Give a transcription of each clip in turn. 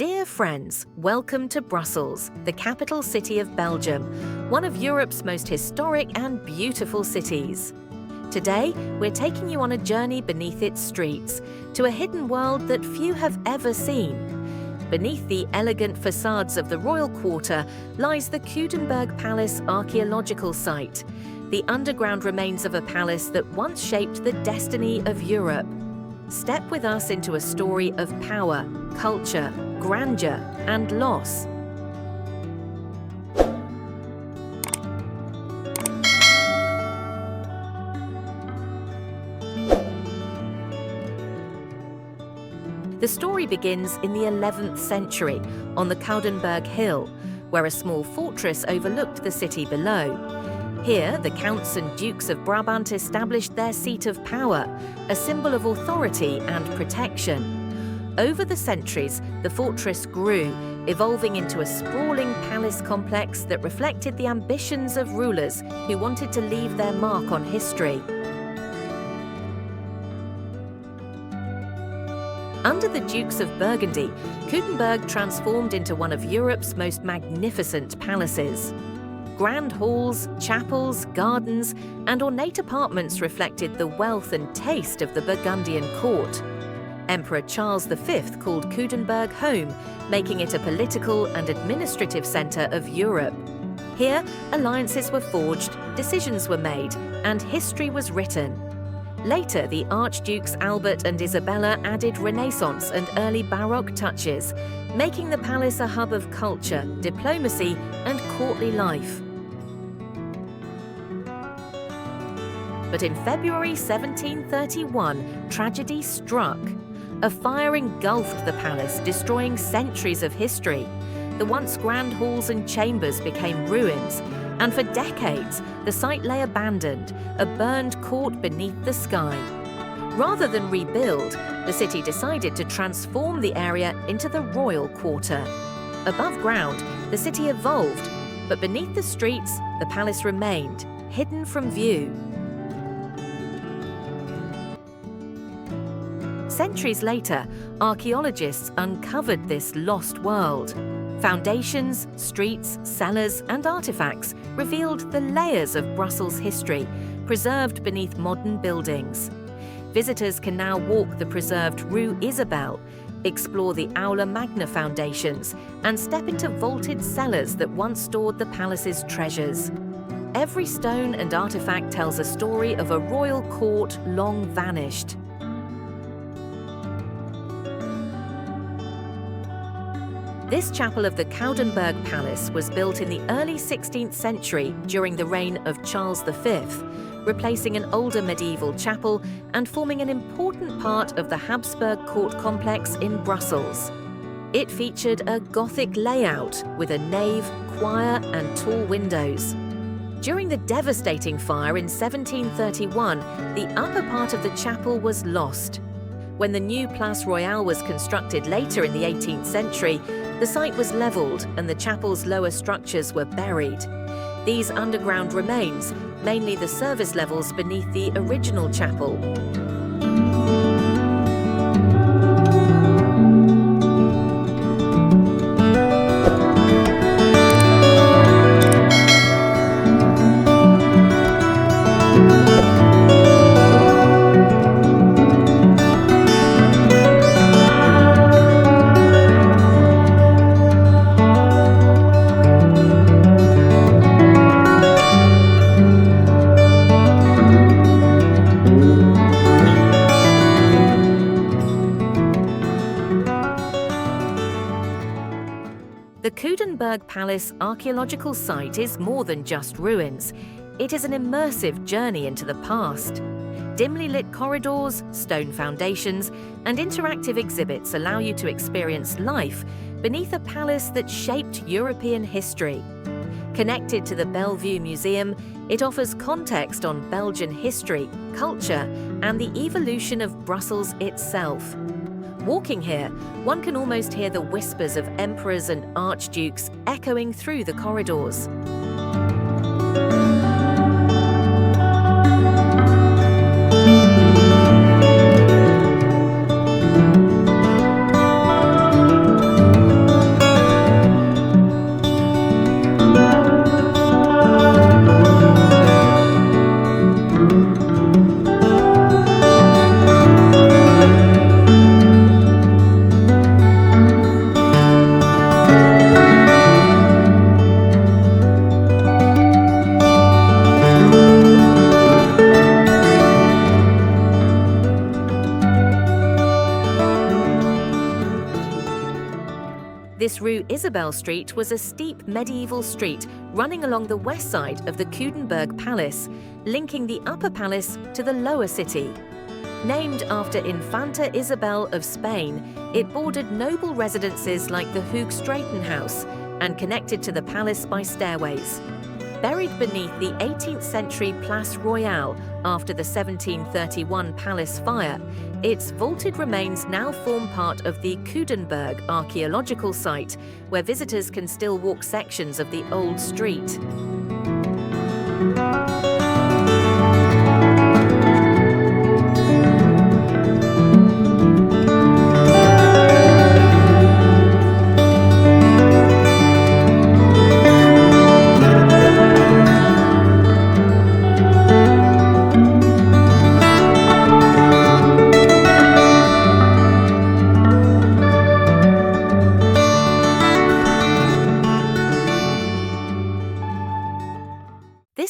Dear friends, welcome to Brussels, the capital city of Belgium, one of Europe's most historic and beautiful cities. Today, we're taking you on a journey beneath its streets, to a hidden world that few have ever seen. Beneath the elegant facades of the royal quarter lies the Coudenberg Palace archaeological site, the underground remains of a palace that once shaped the destiny of Europe. Step with us into a story of power, culture, grandeur, and loss. The story begins in the 11th century on the Coudenberg hill, where a small fortress overlooked the city below. Here, the counts and dukes of Brabant established their seat of power, a symbol of authority and protection. Over the centuries, the fortress grew, evolving into a sprawling palace complex that reflected the ambitions of rulers who wanted to leave their mark on history. Under the Dukes of Burgundy, Coudenberg transformed into one of Europe's most magnificent palaces. Grand halls, chapels, gardens, and ornate apartments reflected the wealth and taste of the Burgundian court. Emperor Charles V called Coudenberg home, making it a political and administrative centre of Europe. Here, alliances were forged, decisions were made, and history was written. Later, the Archdukes Albert and Isabella added Renaissance and early Baroque touches, making the palace a hub of culture, diplomacy, and courtly life. But in February 1731, tragedy struck. A fire engulfed the palace, destroying centuries of history. The once grand halls and chambers became ruins, and for decades, the site lay abandoned, a burned court beneath the sky. Rather than rebuild, the city decided to transform the area into the royal quarter. Above ground, the city evolved, but beneath the streets, the palace remained, hidden from view. Centuries later, archaeologists uncovered this lost world. Foundations, streets, cellars, and artifacts revealed the layers of Brussels history, preserved beneath modern buildings. Visitors can now walk the preserved Rue Isabelle, explore the Aula Magna foundations, and step into vaulted cellars that once stored the palace's treasures. Every stone and artifact tells a story of a royal court long vanished. This chapel of the Coudenberg Palace was built in the early 16th century during the reign of Charles V, replacing an older medieval chapel and forming an important part of the Habsburg court complex in Brussels. It featured a Gothic layout with a nave, choir, and tall windows. During the devastating fire in 1731, the upper part of the chapel was lost. When the new Place Royale was constructed later in the 18th century, the site was levelled and the chapel's lower structures were buried. These underground remains, mainly the service levels beneath the original chapel. The Coudenberg Palace archaeological site is more than just ruins. It is an immersive journey into the past. Dimly lit corridors, stone foundations, and interactive exhibits allow you to experience life beneath a palace that shaped European history. Connected to the Bellevue Museum, it offers context on Belgian history, culture, and the evolution of Brussels itself. Walking here, one can almost hear the whispers of emperors and archdukes echoing through the corridors. This Rue Isabelle street was a steep medieval street running along the west side of the Coudenberg Palace, linking the upper palace to the lower city. Named after Infanta Isabel of Spain, it bordered noble residences like the Hoogstraten House and connected to the palace by stairways. Buried beneath the 18th century Place Royale after the 1731 palace fire, its vaulted remains now form part of the Cudenberg archaeological site, where visitors can still walk sections of the old street.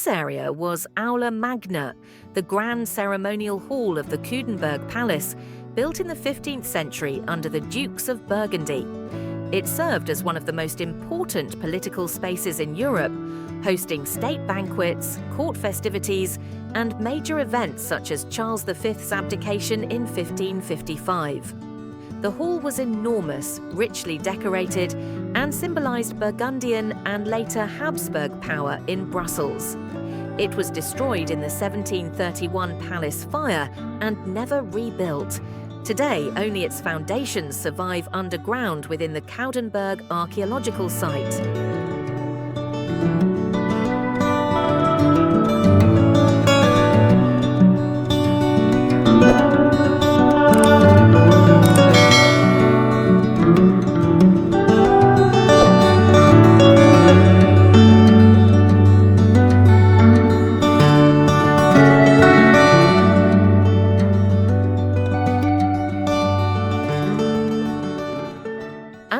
This area was Aula Magna, the grand ceremonial hall of the Coudenberg Palace, built in the 15th century under the Dukes of Burgundy. It served as one of the most important political spaces in Europe, hosting state banquets, court festivities, and major events such as Charles V's abdication in 1555. The hall was enormous, richly decorated, and symbolized Burgundian and later Habsburg power in Brussels. It was destroyed in the 1731 palace fire and never rebuilt. Today, only its foundations survive underground within the Coudenberg archaeological site.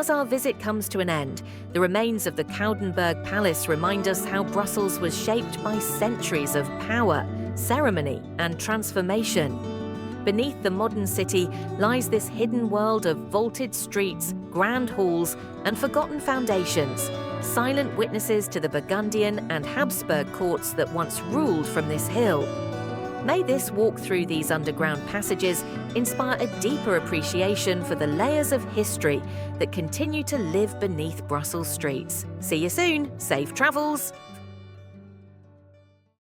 As our visit comes to an end, the remains of the Coudenberg Palace remind us how Brussels was shaped by centuries of power, ceremony, and transformation. Beneath the modern city lies this hidden world of vaulted streets, grand halls, and forgotten foundations, silent witnesses to the Burgundian and Habsburg courts that once ruled from this hill. May this walk through these underground passages inspire a deeper appreciation for the layers of history that continue to live beneath Brussels streets. See you soon. Safe travels.